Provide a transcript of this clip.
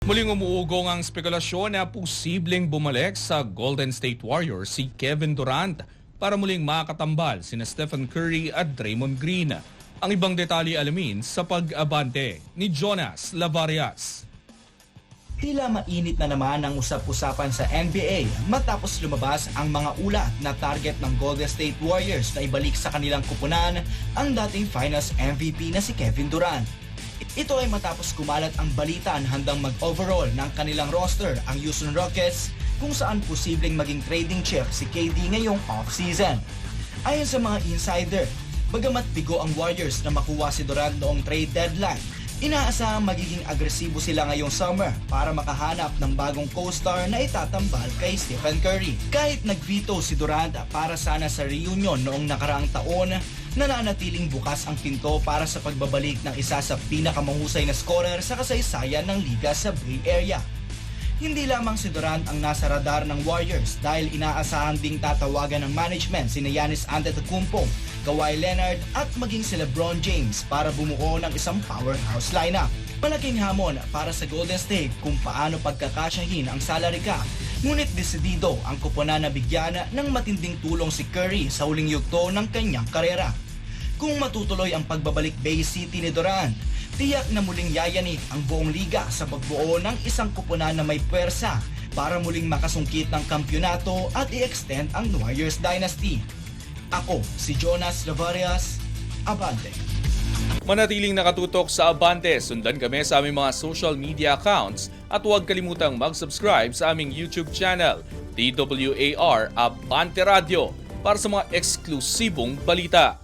Muling umuugong ang spekulasyon na posibleng bumalik sa Golden State Warriors si Kevin Durant para muling makatambal sina Stephen Curry at Draymond Green. Ang ibang detalye alamin sa pag-abante ni Jonas Lavarias. Tila mainit na naman ang usap-usapan sa NBA matapos lumabas ang mga ulat na target ng Golden State Warriors na ibalik sa kanilang kupunan ang dating Finals MVP na si Kevin Durant. Ito ay matapos kumalat ang balita na handang mag-overall ng kanilang roster ang Houston Rockets kung saan posibleng maging trading chip si KD ngayong off-season. Ayon sa mga insider, bagamat bigo ang Warriors na makuha si Durant noong trade deadline, inaasahang magiging agresibo sila ngayong summer para makahanap ng bagong co-star na itatambal kay Stephen Curry. Kahit nag-veto si Durant para sana sa reunion noong nakaraang taon, nananatiling bukas ang pinto para sa pagbabalik ng isa sa pinakamahusay na scorer sa kasaysayan ng liga sa Bay Area. Hindi lamang si Durant ang nasa radar ng Warriors dahil inaasahan ding tatawagan ng management sina Giannis Antetokounmpo, Kawhi Leonard at maging si LeBron James para bumuo ng isang powerhouse lineup. Malaking hamon para sa Golden State kung paano pagkakasyahin ang salary cap, ngunit desidido ang kupunan na bigyan ng matinding tulong si Curry sa huling yugto ng kanyang karera. Kung matutuloy ang pagbabalik Bay City ni Durant, tiyak na muling yayanig ang buong liga sa pagbuo ng isang kupunan na may puwersa para muling makasungkit ng kampyonato at i-extend ang Warriors Dynasty. Ako, si Jonas Lavarias, Abante. Manatiling nakatutok sa Abante, sundan kami sa aming mga social media accounts at huwag kalimutang mag-subscribe sa aming YouTube channel, DWAR Abante Radio, para sa mga eksklusibong balita.